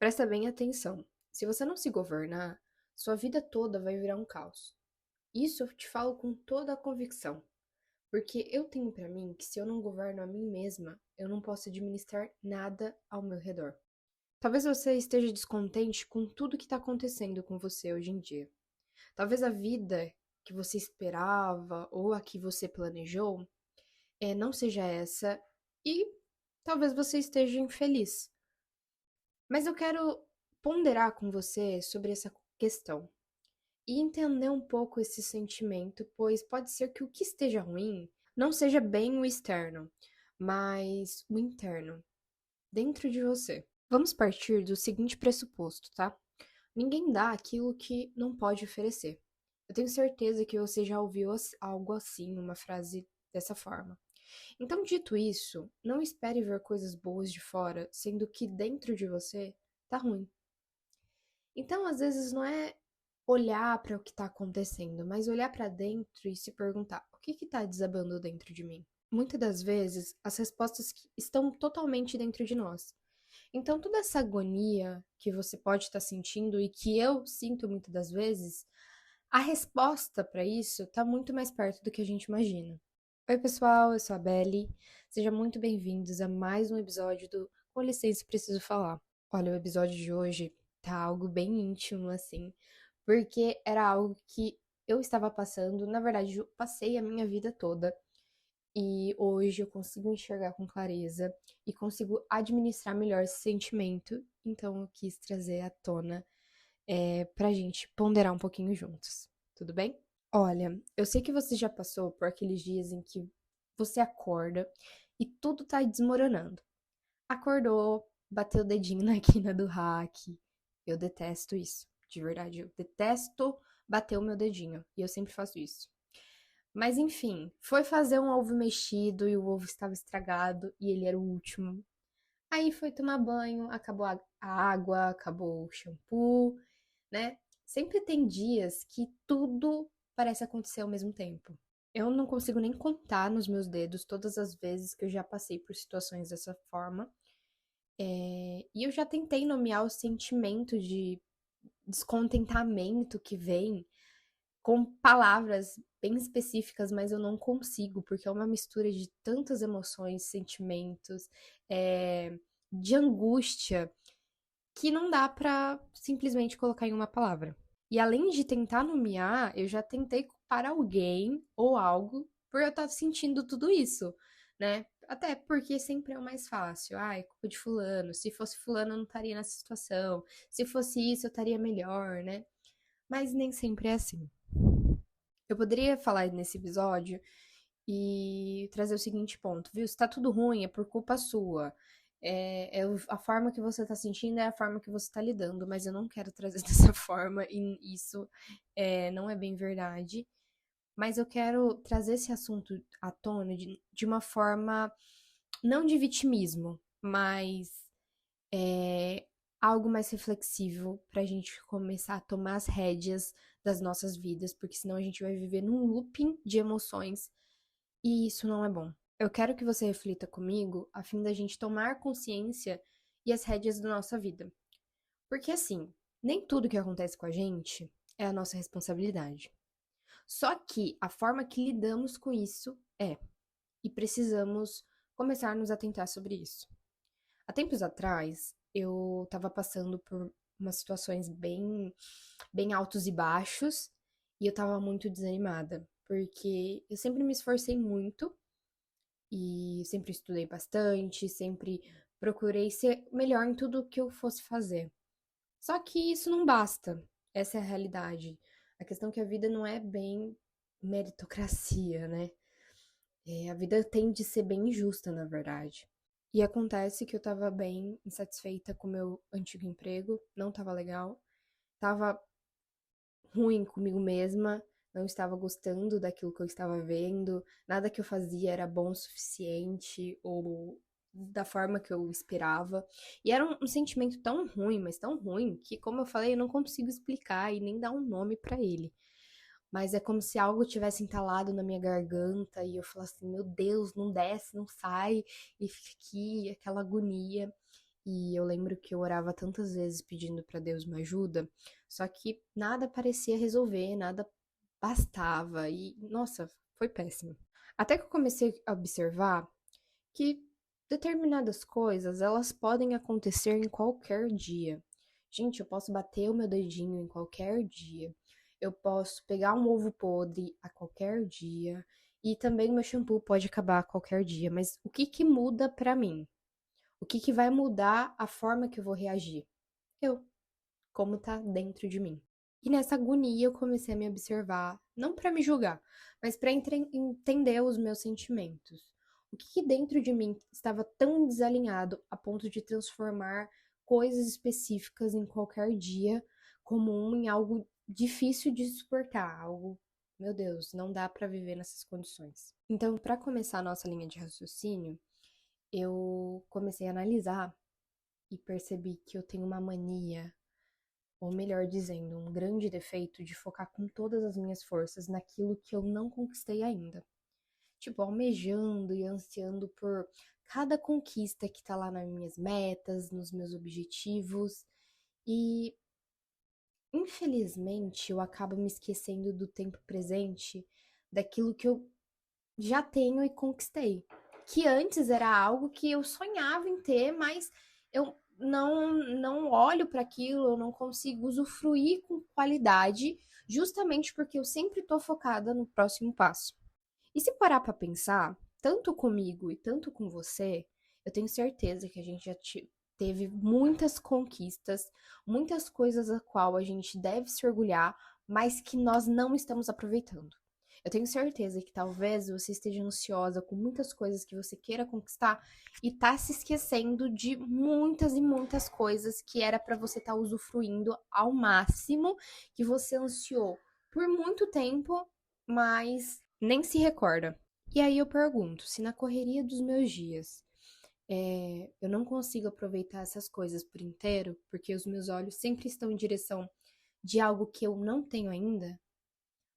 Presta bem atenção. Se você não se governar, sua vida toda vai virar um caos. Isso eu te falo com toda a convicção, porque eu tenho pra mim que se eu não governo a mim mesma, eu não posso administrar nada ao meu redor. Talvez você esteja descontente com tudo que tá acontecendo com você hoje em dia. Talvez a vida que você esperava ou a que você planejou não seja essa e talvez você esteja infeliz. Mas eu quero ponderar com você sobre essa questão e entender um pouco esse sentimento, pois pode ser que o que esteja ruim não seja bem o externo, mas o interno, dentro de você. Vamos partir do seguinte pressuposto, tá? Ninguém dá aquilo que não pode oferecer. Eu tenho certeza que você já ouviu algo assim, uma frase dessa forma. Então, dito isso, não espere ver coisas boas de fora, sendo que dentro de você tá ruim. Então, às vezes, não é olhar para o que está acontecendo, mas olhar para dentro e se perguntar: o que está desabando dentro de mim? Muitas das vezes, as respostas estão totalmente dentro de nós. Então, toda essa agonia que você pode estar sentindo e que eu sinto muitas das vezes, a resposta para isso está muito mais perto do que a gente imagina. Oi, pessoal, eu sou a Belly. Sejam muito bem-vindos a mais um episódio do Com licença, preciso falar. Olha, o episódio de hoje tá algo bem íntimo, assim, porque era algo que eu estava passando, na verdade, eu passei a minha vida toda, e hoje eu consigo enxergar com clareza e consigo administrar melhor esse sentimento, então eu quis trazer à tona pra gente ponderar um pouquinho juntos, tudo bem? Olha, eu sei que você já passou por aqueles dias em que você acorda e tudo tá desmoronando. Acordou, bateu o dedinho na quina do rack. Eu detesto isso, de verdade. Eu detesto bater o meu dedinho. E eu sempre faço isso. Mas enfim, foi fazer um ovo mexido e o ovo estava estragado e ele era o último. Aí foi tomar banho, acabou a água, acabou o shampoo, né? Sempre tem dias que tudo parece acontecer ao mesmo tempo. Eu não consigo nem contar nos meus dedos todas as vezes que eu já passei por situações dessa forma. E eu já tentei nomear o sentimento de descontentamento que vem com palavras bem específicas, mas eu não consigo, porque é uma mistura de tantas emoções, sentimentos, é, de angústia, que não dá pra simplesmente colocar em uma palavra. E além de tentar nomear, eu já tentei culpar alguém ou algo por eu estar sentindo tudo isso, né? Até porque sempre é o mais fácil. Ai, culpa de fulano. Se fosse fulano, eu não estaria nessa situação. Se fosse isso, eu estaria melhor, né? Mas nem sempre é assim. Eu poderia falar nesse episódio e trazer o seguinte ponto, viu? Se tá tudo ruim, é por culpa sua. A forma que você tá sentindo é a forma que você tá lidando, mas eu não quero trazer dessa forma, e isso não é bem verdade. Mas eu quero trazer esse assunto à tona de uma forma, não de vitimismo, mas é, algo mais reflexivo pra gente começar a tomar as rédeas das nossas vidas, porque senão a gente vai viver num looping de emoções e isso não é bom. Eu quero que você reflita comigo a fim da gente tomar consciência e as rédeas da nossa vida. Porque assim, nem tudo que acontece com a gente é a nossa responsabilidade. Só que a forma que lidamos com isso e precisamos começar a nos atentar sobre isso. Há tempos atrás, eu estava passando por umas situações bem altos e baixos, e eu estava muito desanimada, porque eu sempre me esforcei muito e sempre estudei bastante, sempre procurei ser melhor em tudo que eu fosse fazer. Só que isso não basta. Essa é a realidade. A questão é que a vida não é bem meritocracia, né? A vida tem de ser bem injusta, na verdade. E acontece que eu tava bem insatisfeita com o meu antigo emprego, não tava legal, tava ruim comigo mesma, não estava gostando daquilo que eu estava vendo, nada que eu fazia era bom o suficiente ou da forma que eu esperava. E era um sentimento tão ruim, mas tão ruim, que, como eu falei, eu não consigo explicar e nem dar um nome pra ele. Mas é como se algo tivesse entalado na minha garganta e eu falasse assim, meu Deus, não desce, não sai, e fica aqui, aquela agonia. E eu lembro que eu orava tantas vezes pedindo para Deus uma ajuda, só que nada parecia resolver, nada bastava e, nossa, foi péssimo. Até que eu comecei a observar que determinadas coisas, elas podem acontecer em qualquer dia. Gente, eu posso bater o meu dedinho em qualquer dia. Eu posso pegar um ovo podre a qualquer dia. E também o meu shampoo pode acabar a qualquer dia. Mas o que que muda pra mim? O que que vai mudar a forma que eu vou reagir? Eu, como tá dentro de mim. E nessa agonia eu comecei a me observar, não pra me julgar, mas pra entender os meus sentimentos. O que que dentro de mim estava tão desalinhado a ponto de transformar coisas específicas em qualquer dia comum em algo difícil de suportar, algo, meu Deus, não dá pra viver nessas condições. Então, pra começar a nossa linha de raciocínio, eu comecei a analisar e percebi que eu tenho uma mania, ou melhor dizendo, um grande defeito de focar com todas as minhas forças naquilo que eu não conquistei ainda. Tipo, almejando e ansiando por cada conquista que tá lá nas minhas metas, nos meus objetivos. E, infelizmente, eu acabo me esquecendo do tempo presente, daquilo que eu já tenho e conquistei. Que antes era algo que eu sonhava em ter, mas eu não olho para aquilo, eu não consigo usufruir com qualidade, justamente porque eu sempre estou focada no próximo passo. E se parar para pensar, tanto comigo e tanto com você, eu tenho certeza que a gente já teve muitas conquistas, muitas coisas a qual a gente deve se orgulhar, mas que nós não estamos aproveitando. Eu tenho certeza que talvez você esteja ansiosa com muitas coisas que você queira conquistar e tá se esquecendo de muitas e muitas coisas que era para você estar usufruindo ao máximo, que você ansiou por muito tempo, mas nem se recorda. E aí eu pergunto, se na correria dos meus dias eu não consigo aproveitar essas coisas por inteiro, porque os meus olhos sempre estão em direção de algo que eu não tenho ainda,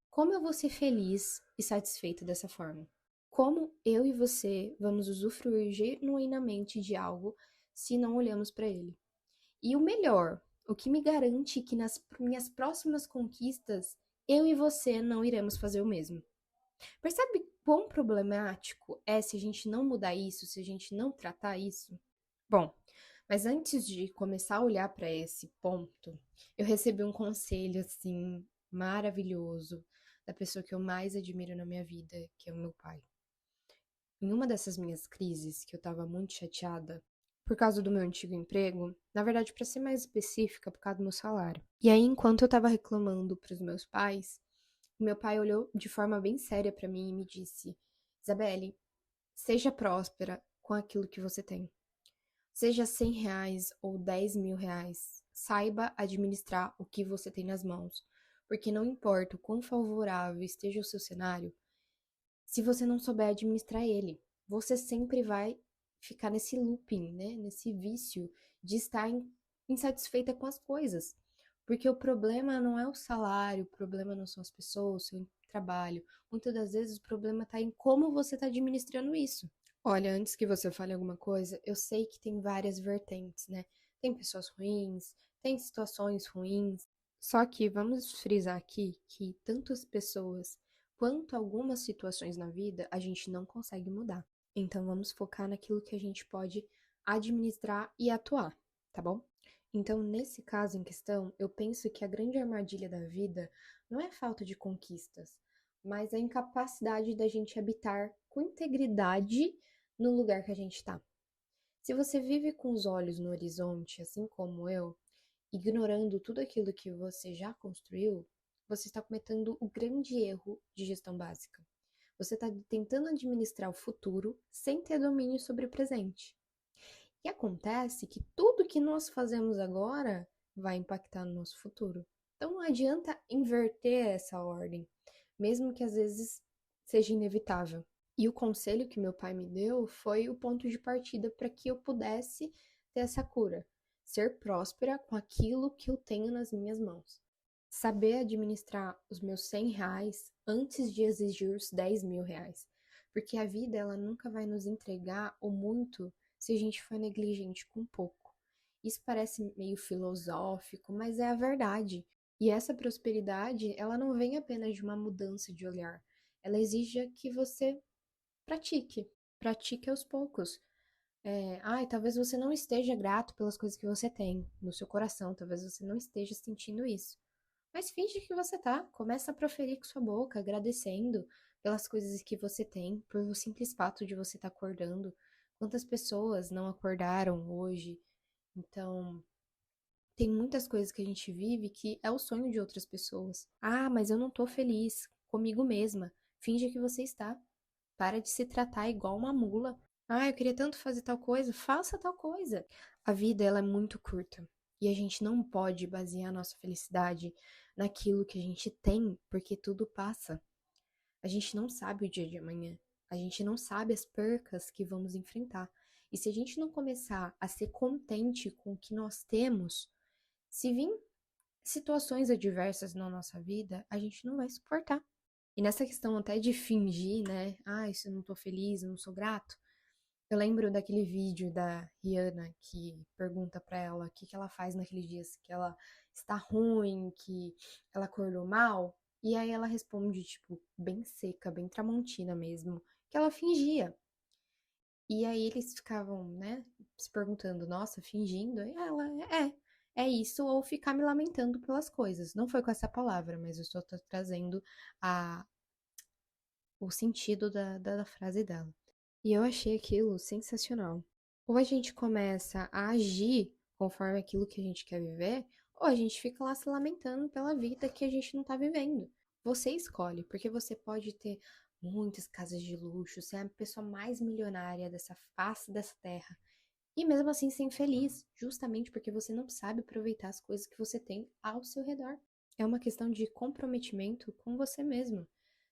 como eu vou ser feliz e satisfeita dessa forma? Como eu e você vamos usufruir genuinamente de algo se não olhamos para ele? E o melhor, o que me garante que nas minhas próximas conquistas eu e você não iremos fazer o mesmo? Percebe quão problemático é se a gente não mudar isso, se a gente não tratar isso? Bom, mas antes de começar a olhar para esse ponto, eu recebi um conselho assim maravilhoso da pessoa que eu mais admiro na minha vida, que é o meu pai. Em uma dessas minhas crises, que eu estava muito chateada por causa do meu antigo emprego, na verdade, para ser mais específica, por causa do meu salário. E aí, enquanto eu estava reclamando para os meus pais, meu pai olhou de forma bem séria para mim e me disse: Isabelle, seja próspera com aquilo que você tem. Seja R$ 100 ou R$ 10.000, saiba administrar o que você tem nas mãos, porque não importa o quão favorável esteja o seu cenário, se você não souber administrar ele, você sempre vai ficar nesse looping, né? Nesse vício de estar insatisfeita com as coisas. Porque o problema não é o salário, o problema não são as pessoas, o seu trabalho. Muitas das vezes o problema está em como você está administrando isso. Olha, antes que você fale alguma coisa, eu sei que tem várias vertentes, né? Tem pessoas ruins, tem situações ruins. Só que vamos frisar aqui que tanto as pessoas quanto algumas situações na vida a gente não consegue mudar. Então vamos focar naquilo que a gente pode administrar e atuar, tá bom? Então, nesse caso em questão, eu penso que a grande armadilha da vida não é a falta de conquistas, mas a incapacidade da gente habitar com integridade no lugar que a gente está. Se você vive com os olhos no horizonte, assim como eu, ignorando tudo aquilo que você já construiu, você está cometendo o grande erro de gestão básica. Você está tentando administrar o futuro sem ter domínio sobre o presente. E acontece que tudo que nós fazemos agora vai impactar no nosso futuro. Então não adianta inverter essa ordem, mesmo que às vezes seja inevitável. E o conselho que meu pai me deu foi o ponto de partida para que eu pudesse ter essa cura, ser próspera com aquilo que eu tenho nas minhas mãos. Saber administrar os meus R$ 100 antes de exigir os R$ 10.000. Porque a vida ela nunca vai nos entregar o muito se a gente for negligente com pouco. Isso parece meio filosófico, mas é a verdade. E essa prosperidade, ela não vem apenas de uma mudança de olhar. Ela exige que você pratique. Pratique aos poucos. Talvez você não esteja grato pelas coisas que você tem no seu coração, talvez você não esteja sentindo isso. Mas finge que você tá, começa a proferir com sua boca, agradecendo pelas coisas que você tem, por o simples fato de você estar acordando. Quantas pessoas não acordaram hoje? Então, tem muitas coisas que a gente vive que é o sonho de outras pessoas. Ah, mas eu não tô feliz comigo mesma. Finge que você está. Para de se tratar igual uma mula. Ah, eu queria tanto fazer tal coisa. Faça tal coisa. A vida, ela é muito curta. E a gente não pode basear a nossa felicidade naquilo que a gente tem, porque tudo passa. A gente não sabe o dia de amanhã. A gente não sabe as percas que vamos enfrentar. E se a gente não começar a ser contente com o que nós temos, se vir situações adversas na nossa vida, a gente não vai suportar. E nessa questão até de fingir, né? Ah, se eu não tô feliz, eu não sou grato. Eu lembro daquele vídeo da Rihanna que pergunta pra ela o que que ela faz naqueles dias que ela está ruim, que ela acordou mal. E aí ela responde, tipo, bem seca, bem tramontina mesmo, que ela fingia. E aí eles ficavam, né, se perguntando, nossa, fingindo? E ela, é isso, ou ficar me lamentando pelas coisas. Não foi com essa palavra, mas eu só tô trazendo a, o sentido da frase dela. E eu achei aquilo sensacional. Ou a gente começa a agir conforme aquilo que a gente quer viver, ou a gente fica lá se lamentando pela vida que a gente não tá vivendo. Você escolhe, porque você pode ter muitas casas de luxo, ser a pessoa mais milionária dessa face dessa terra, e mesmo assim ser infeliz, justamente porque você não sabe aproveitar as coisas que você tem ao seu redor. É uma questão de comprometimento com você mesmo.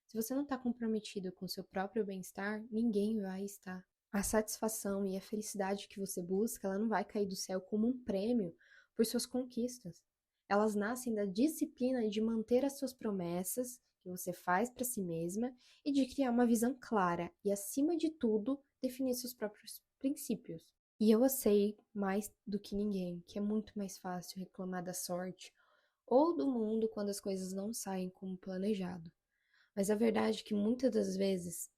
Se você não está comprometido com seu próprio bem-estar, ninguém vai estar. A satisfação e a felicidade que você busca, ela não vai cair do céu como um prêmio por suas conquistas. Elas nascem da disciplina de manter as suas promessas que você faz para si mesma e de criar uma visão clara e, acima de tudo, definir seus próprios princípios. E eu sei mais do que ninguém que é muito mais fácil reclamar da sorte ou do mundo quando as coisas não saem como planejado. Mas a verdade é que muitas das vezes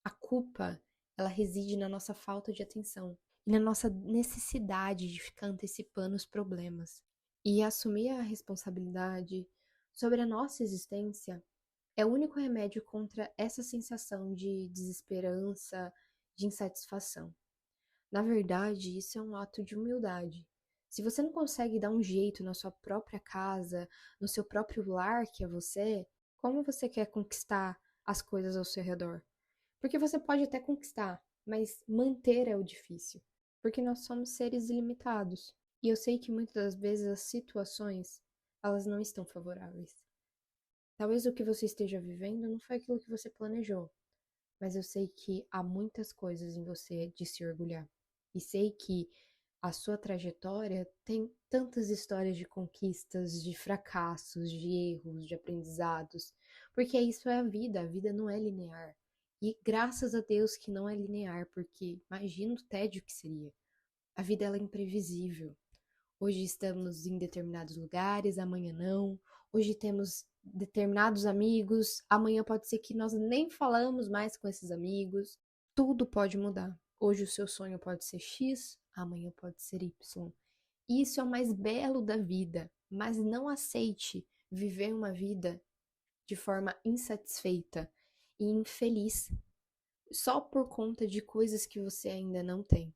a culpa, ela reside na nossa falta de atenção e na nossa necessidade de ficar antecipando os problemas. E assumir a responsabilidade sobre a nossa existência é o único remédio contra essa sensação de desesperança, de insatisfação. Na verdade, isso é um ato de humildade. Se você não consegue dar um jeito na sua própria casa, no seu próprio lar, que é você, como você quer conquistar as coisas ao seu redor? Porque você pode até conquistar, mas manter é o difícil. Porque nós somos seres ilimitados. E eu sei que muitas das vezes as situações, elas não estão favoráveis. Talvez o que você esteja vivendo não foi aquilo que você planejou, mas eu sei que há muitas coisas em você de se orgulhar. E sei que a sua trajetória tem tantas histórias de conquistas, de fracassos, de erros, de aprendizados, porque isso é a vida não é linear. E graças a Deus que não é linear, porque imagina o tédio que seria. A vida ela é imprevisível. Hoje estamos em determinados lugares, amanhã não. Hoje temos determinados amigos, amanhã pode ser que nós nem falamos mais com esses amigos. Tudo pode mudar. Hoje o seu sonho pode ser X, amanhã pode ser Y. Isso é o mais belo da vida, mas não aceite viver uma vida de forma insatisfeita e infeliz só por conta de coisas que você ainda não tem.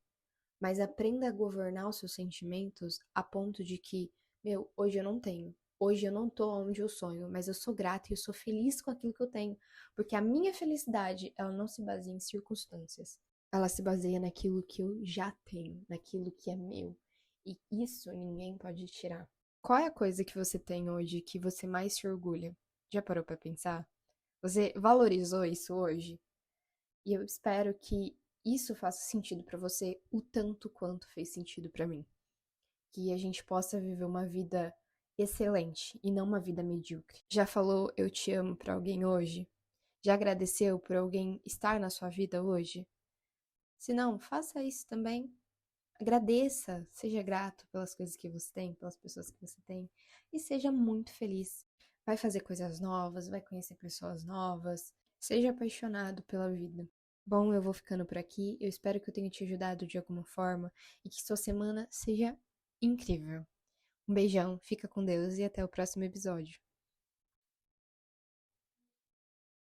Mas aprenda a governar os seus sentimentos a ponto de que, meu, hoje eu não tenho. Hoje eu não tô onde eu sonho, mas eu sou grata e eu sou feliz com aquilo que eu tenho, porque a minha felicidade, ela não se baseia em circunstâncias. Ela se baseia naquilo que eu já tenho, naquilo que é meu. E isso ninguém pode tirar. Qual é a coisa que você tem hoje que você mais se orgulha? Já parou pra pensar? Você valorizou isso hoje? E eu espero que isso faça sentido pra você o tanto quanto fez sentido pra mim. Que a gente possa viver uma vida excelente e não uma vida medíocre. Já falou eu te amo pra alguém hoje? Já agradeceu por alguém estar na sua vida hoje? Se não, faça isso também. Agradeça, seja grato pelas coisas que você tem, pelas pessoas que você tem e seja muito feliz. Vai fazer coisas novas, vai conhecer pessoas novas, seja apaixonado pela vida. Bom, eu vou ficando por aqui. Eu espero que eu tenha te ajudado de alguma forma e que sua semana seja incrível. Um beijão, fica com Deus e até o próximo episódio.